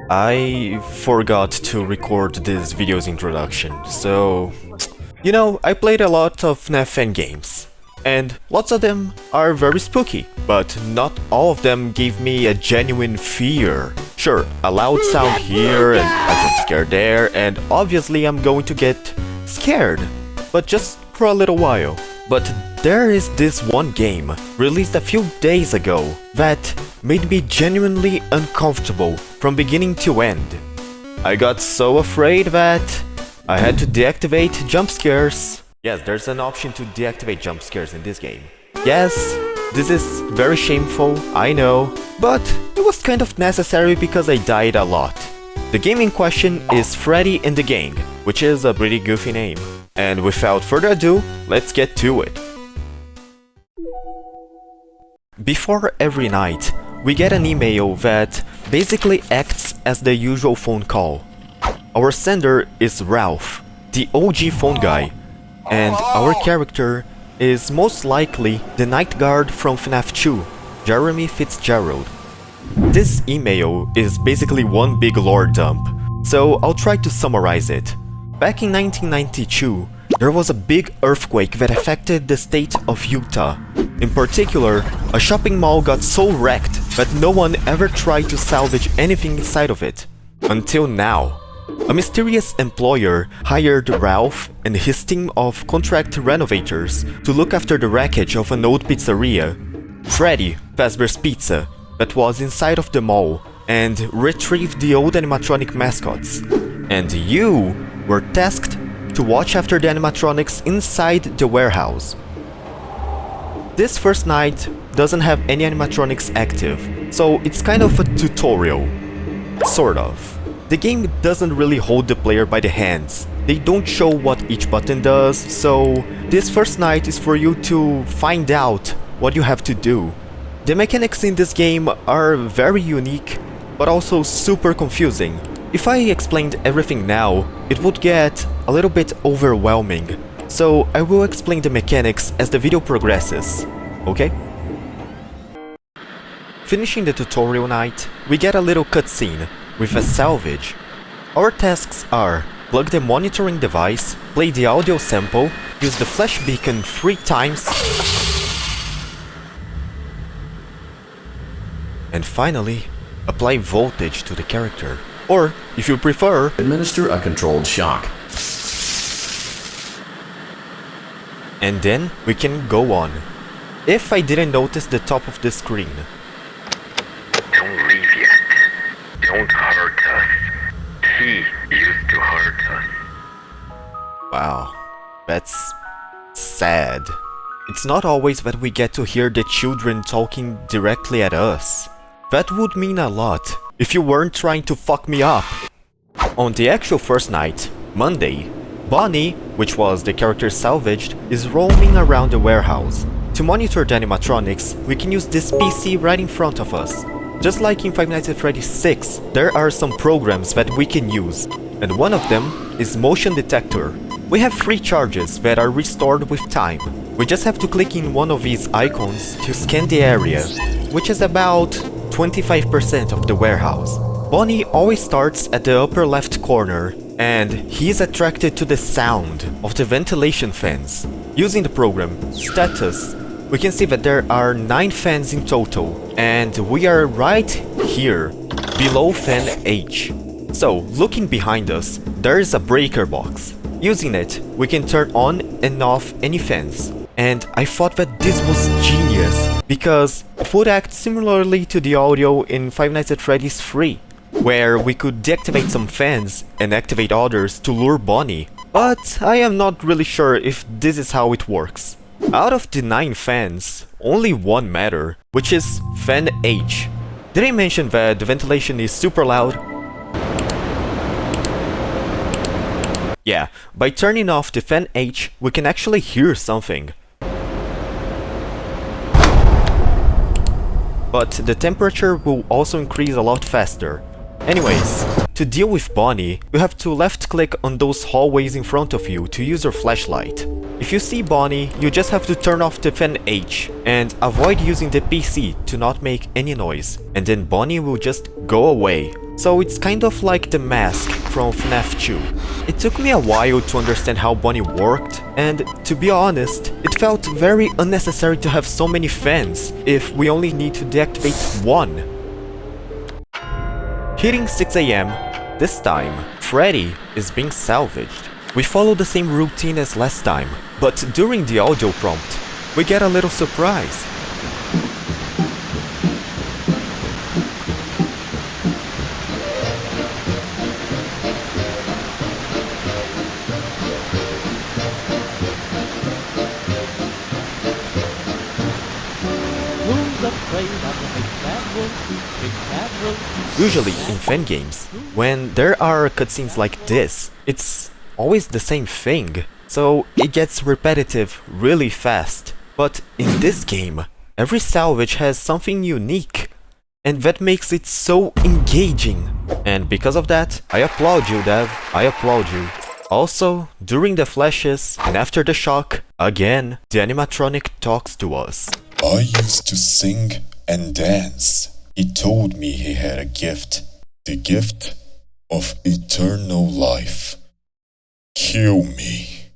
I forgot to record this video's introduction, so... You know, I played a lot of FNAF fan games, and lots of them are very spooky, but not all of them gave me a genuine fear. Sure, a loud sound here, and a jump scare there, and obviously I'm going to get scared, but just for a little while. But there is this one game, released a few days ago, that made me genuinely uncomfortable from beginning to end. I got so afraid that I had to deactivate jump scares. Yes, there's an option to deactivate jump scares in this game. Yes, this is very shameful, I know, but it was kind of necessary because I died a lot. The game in question is Freddy the Gang, which is a pretty goofy name. And without further ado, let's get to it. Before every night, we get an email that basically acts as the usual phone call. Our sender is Ralph, the OG phone guy, and our character is most likely the night guard from FNAF 2, Jeremy Fitzgerald. This email is basically one big lore dump, so I'll try to summarize it. Back in 1992, there was a big earthquake that affected the state of Utah. In particular, a shopping mall got so wrecked that no one ever tried to salvage anything inside of it. Until now. A mysterious employer hired Ralph and his team of contract renovators to look after the wreckage of an old pizzeria, Freddy Fazbear's Pizza, that was inside of the mall, and retrieve the old animatronic mascots. And you were tasked to watch after the animatronics inside the warehouse. This first night doesn't have any animatronics active, so it's kind of a tutorial. Sort of. The game doesn't really hold the player by the hands. They don't show what each button does, so this first night is for you to find out what you have to do. The mechanics in this game are very unique, but also super confusing. If I explained everything now, it would get a little bit overwhelming, so I will explain the mechanics as the video progresses, okay? Finishing the tutorial night, we get a little cutscene with a salvage. Our tasks are plug the monitoring device, play the audio sample, use the flash beacon 3 times, and finally, apply voltage to the character. Or, if you prefer, administer a controlled shock. And then we can go on. If I didn't notice the top of the screen. Don't leave yet. Don't hurt us. He used to hurt us. Wow, that's sad. It's not always that we get to hear the children talking directly at us. That would mean a lot if you weren't trying to fuck me up. On the actual first night, Monday, Bonnie, which was the character salvaged, is roaming around the warehouse. To monitor the animatronics, we can use this PC right in front of us. Just like in Five Nights at Freddy's 6, there are some programs that we can use, and one of them is motion detector. We have 3 charges that are restored with time. We just have to click in one of these icons to scan the area, which is about 25% of the warehouse. Bonnie always starts at the upper left corner, and he is attracted to the sound of the ventilation fans. Using the program Status, we can see that there are 9 fans in total, and we are right here, below fan H. So, looking behind us, there is a breaker box. Using it, we can turn on and off any fans. And I thought that this was genius, because it would act similarly to the audio in Five Nights at Freddy's 3, where we could deactivate some fans and activate others to lure Bonnie. But I am not really sure if this is how it works. Out of the 9 fans, only one matter, which is fan H. Did I mention that the ventilation is super loud? Yeah, by turning off the fan H, we can actually hear something. But the temperature will also increase a lot faster. Anyways, to deal with Bonnie, you have to left click on those hallways in front of you to use your flashlight. If you see Bonnie, you just have to turn off the fan H and avoid using the PC to not make any noise, and then Bonnie will just go away. So it's kind of like the mask from FNAF 2. It took me a while to understand how Bonnie worked, and to be honest, it felt very unnecessary to have so many fans if we only need to deactivate one. Hitting 6 AM, this time, Freddy is being salvaged. We follow the same routine as last time, but during the audio prompt, we get a little surprise. Usually in fan games, when there are cutscenes like this, it's always the same thing, so it gets repetitive really fast. But in this game, every salvage has something unique, and that makes it so engaging. And because of that, I applaud you, Dev, I applaud you. Also, during the flashes and after the shock, again, the animatronic talks to us. I used to sing and dance. He told me he had a gift. The gift of eternal life. Kill me.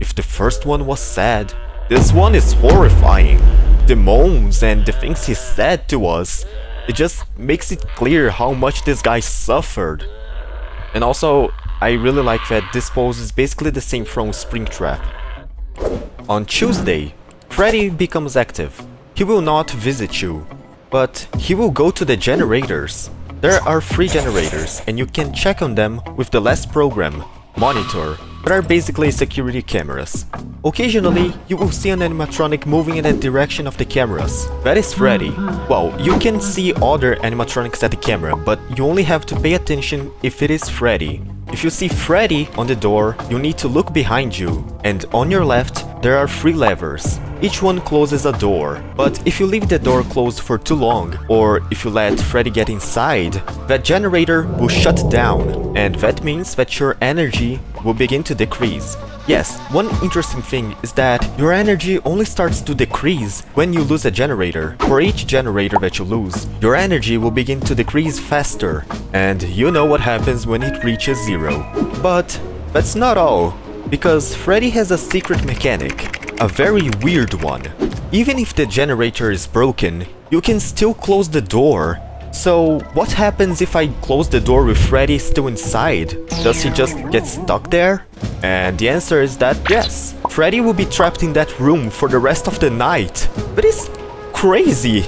If the first one was sad, this one is horrifying. The moans and the things he said to us, it just makes it clear how much this guy suffered. And also, I really like that this pose is basically the same from Springtrap. On Tuesday, Freddy becomes active. He will not visit you, but he will go to the generators. There are 3 generators, and you can check on them with the last program, Monitor, that are basically security cameras. Occasionally, you will see an animatronic moving in the direction of the cameras. That is Freddy. Well, you can see other animatronics at the camera, but you only have to pay attention if it is Freddy. If you see Freddy on the door, you need to look behind you, and on your left, there are 3 levers. Each one closes a door, but if you leave the door closed for too long, or if you let Freddy get inside, that generator will shut down, and that means that your energy will begin to decrease. Yes, one interesting thing is that your energy only starts to decrease when you lose a generator. For each generator that you lose, your energy will begin to decrease faster, and you know what happens when it reaches 0. But that's not all, because Freddy has a secret mechanic. A very weird one. Even if the generator is broken, you can still close the door. So what happens if I close the door with Freddy still inside? Does he just get stuck there? And the answer is that yes. Freddy will be trapped in that room for the rest of the night. But it's crazy.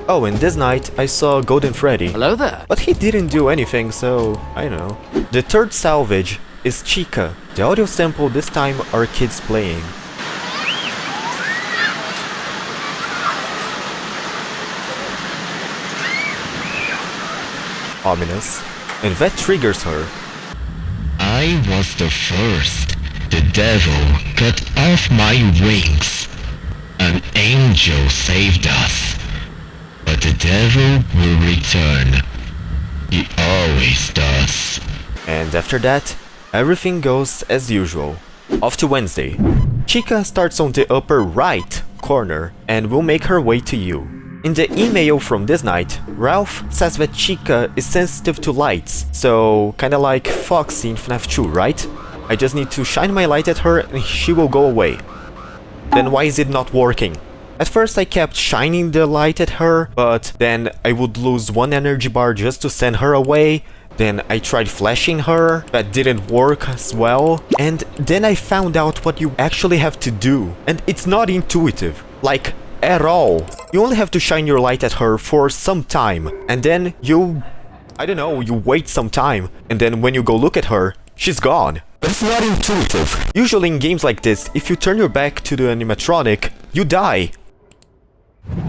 Oh, and this night I saw Golden Freddy. Hello there. But he didn't do anything, so I don't know. The third salvage is Chica. The audio sample this time are kids playing. Ominous, and that triggers her. I was the first. The devil cut off my wings. An angel saved us. But the devil will return. He always does. And after that, everything goes as usual. Off to Wednesday. Chica starts on the upper right corner and will make her way to you. In the email from this night, Ralph says that Chica is sensitive to lights, so kinda like Foxy in FNAF 2, right? I just need to shine my light at her and she will go away. Then why is it not working? At first I kept shining the light at her, but then I would lose 1 energy bar just to send her away. Then I tried flashing her, that didn't work as well. And then I found out what you actually have to do, and it's not intuitive. Like, at all. You only have to shine your light at her for some time, and then I don't know, you wait some time, and then when you go look at her, she's gone. That's not intuitive. Usually in games like this, if you turn your back to the animatronic, you die.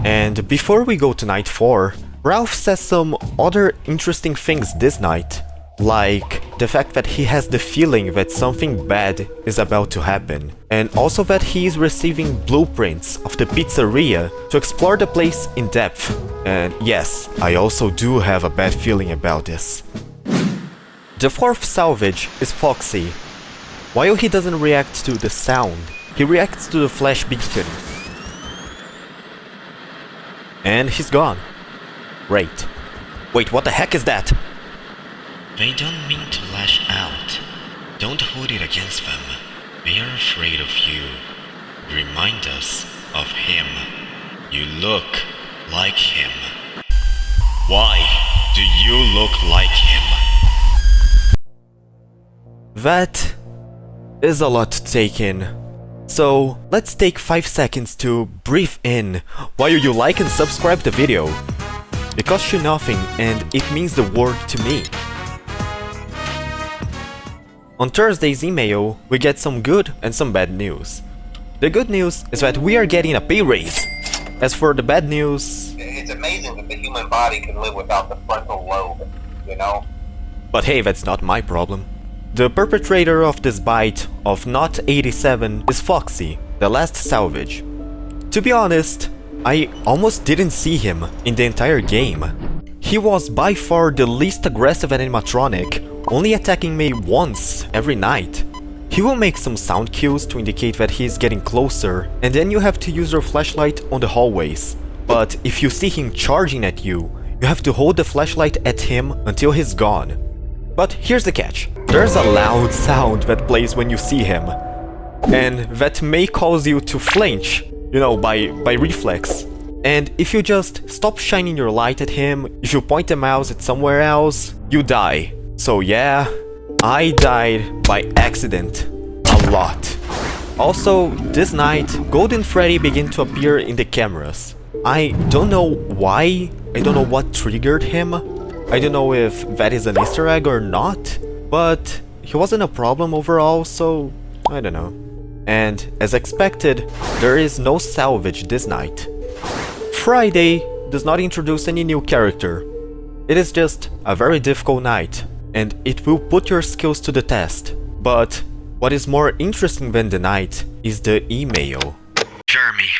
And before we go to night 4, Ralph says some other interesting things this night. Like the fact that he has the feeling that something bad is about to happen, and also that he is receiving blueprints of the pizzeria to explore the place in depth. And yes, I also do have a bad feeling about this. The 4th salvage is Foxy. While he doesn't react to the sound, he reacts to the flash beacon. And he's gone. Great. Wait, what the heck is that? They don't mean to lash out. Don't hold it against them. They are afraid of you. Remind us of him. You look like him. Why do you look like him? That is a lot to take in. So let's take 5 seconds to breathe in while you like and subscribe the video. It costs you nothing and it means the world to me. On Thursday's email, we get some good and some bad news. The good news is that we are getting a pay raise. As for the bad news... It's amazing that the human body can live without the frontal lobe, you know? But hey, that's not my problem. The perpetrator of this bite of Not 87 is Foxy, the last Salvage. To be honest, I almost didn't see him in the entire game. He was by far the least aggressive animatronic, only attacking me once every night. He will make some sound cues to indicate that he is getting closer, and then you have to use your flashlight on the hallways. But if you see him charging at you, you have to hold the flashlight at him until he's gone. But here's the catch. There's a loud sound that plays when you see him, and that may cause you to flinch, you know, by reflex. And if you just stop shining your light at him, if you point the mouse at somewhere else, you die. So yeah, I died by accident. A lot. Also, this night, Golden Freddy began to appear in the cameras. I don't know why, I don't know what triggered him. I don't know if that is an Easter egg or not, but he wasn't a problem overall, so I don't know. And as expected, there is no Salvage this night. Friday does not introduce any new character. It is just a very difficult night, and it will put your skills to the test. But what is more interesting than the night is the email. Jeremy,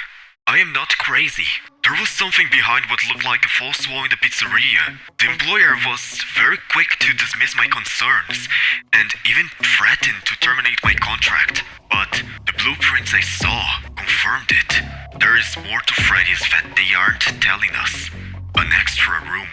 I am not crazy. There was something behind what looked like a false wall in the pizzeria. The employer was very quick to dismiss my concerns, and even threatened to terminate my contract. But the blueprints I saw confirmed it. There is more to Freddy's that they aren't telling us. An extra room.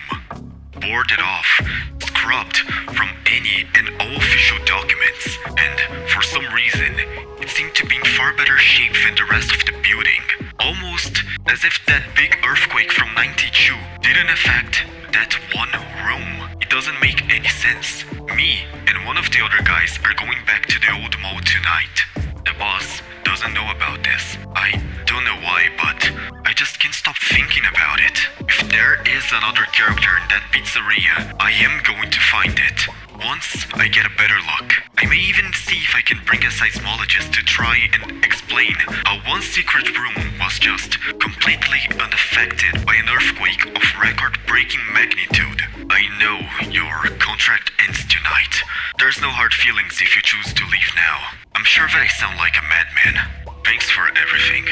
Boarded off, scrubbed from any and all official documents, and for some reason, it seemed to be in far better shape than the rest of the building. Almost as if that big earthquake from '92 didn't affect that one room. It doesn't make any sense. Me and one of the other guys are going back to the old mall tonight. The boss doesn't know about this. I don't know why, but I just can't stop thinking about it. If there is another character in that pizzeria, I am going to find it. Once I get a better look, I may even see if I can bring a seismologist to try and explain how one secret room was just completely unaffected by an earthquake of record-breaking magnitude. I know your contract ends tonight. There's no hard feelings if you choose to leave now. I'm sure that I sound like a madman. Thanks for everything.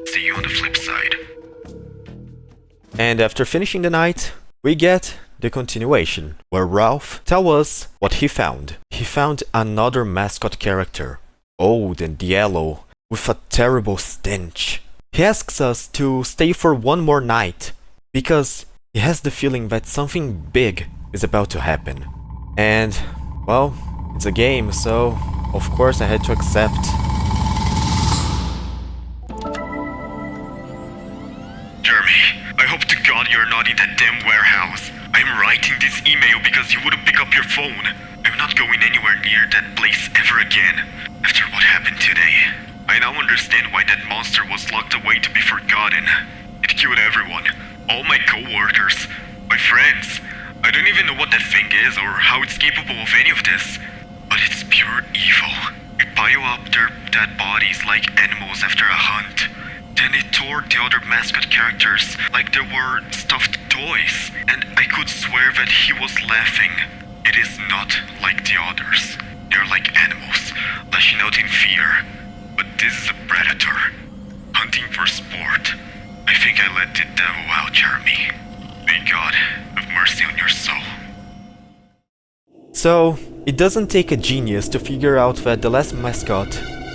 See you on the flip side. And after finishing the night, we get the continuation, where Ralph tells us what he found. He found another mascot character, old and yellow, with a terrible stench. He asks us to stay for one more night, because he has the feeling that something big is about to happen. And, well, it's a game, so of course I had to accept. Jeremy, I hope to God you're not in that damn warehouse. I'm writing this email because you wouldn't pick up your phone. I'm not going anywhere near that place ever again, after what happened today. I now understand why that monster was locked away to be forgotten. It killed everyone, all my co-workers, my friends. I don't even know what that thing is or how it's capable of any of this. But it's pure evil. It pile up their dead bodies like animals after a hunt. Then it tore the other mascot characters like they were stuffed toys, and I could swear that he was laughing. It is not like the others. They're like animals, lashing out in fear. But this is a predator, hunting for sport. I think I let the devil out, Jeremy. May God have mercy on your soul. So, it doesn't take a genius to figure out that the last mascot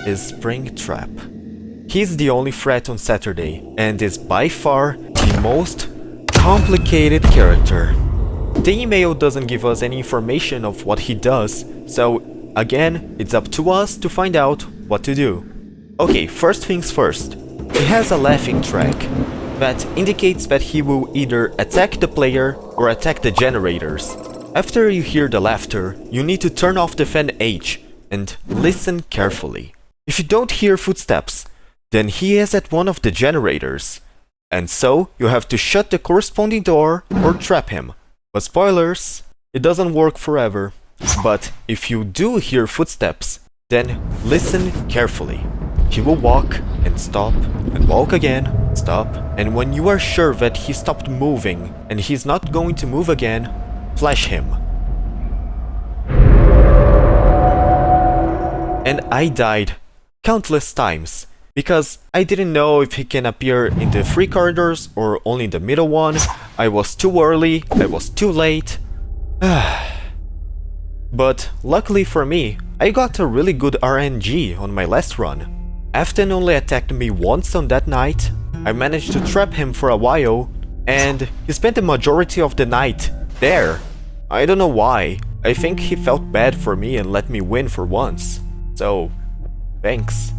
is Springtrap. He's the only threat on Saturday, and is by far the most complicated character. The email doesn't give us any information of what he does, so again, it's up to us to find out what to do. Okay, first things first. He has a laughing track that indicates that he will either attack the player or attack the generators. After you hear the laughter, you need to turn off the fan H and listen carefully. If you don't hear footsteps, then he is at one of the generators, and so you have to shut the corresponding door or trap him. But spoilers, it doesn't work forever. But if you do hear footsteps, then listen carefully. He will walk and stop and walk again, stop, and when you are sure that he stopped moving and he's not going to move again, flash him. And I died countless times because I didn't know if he can appear in the 3 corridors or only in the middle one. I was too early, I was too late. But luckily for me, I got a really good RNG on my last run. Afton only attacked me once on that night. I managed to trap him for a while, and he spent the majority of the night there. I don't know why. I think he felt bad for me and let me win for once. So, thanks.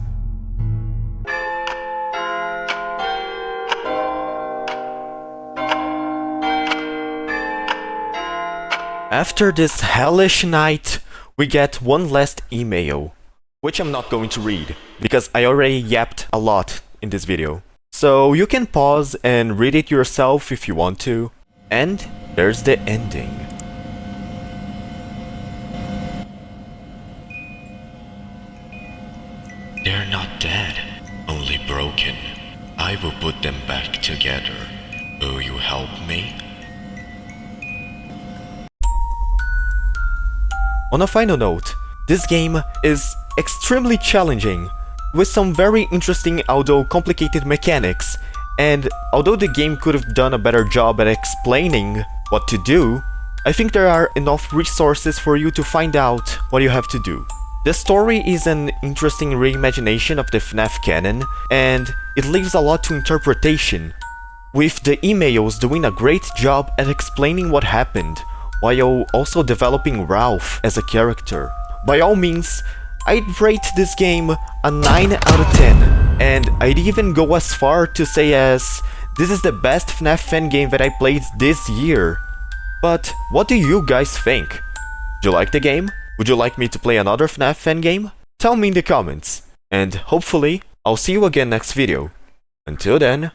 After this hellish night, we get one last email, which I'm not going to read, because I already yapped a lot in this video. So you can pause and read it yourself if you want to. And there's the ending. They're not dead, only broken. I will put them back together. Will you help me? On a final note, this game is extremely challenging, with some very interesting although complicated mechanics, and although the game could have done a better job at explaining what to do, I think there are enough resources for you to find out what you have to do. The story is an interesting reimagination of the FNAF canon, and it leaves a lot to interpretation, with the emails doing a great job at explaining what happened, while also developing Ralph as a character. By all means, I'd rate this game a 9 out of 10, and I'd even go as far to say as this is the best FNAF fan game that I played this year. But what do you guys think? Do you like the game? Would you like me to play another FNAF fan game? Tell me in the comments, and hopefully I'll see you again next video. Until then,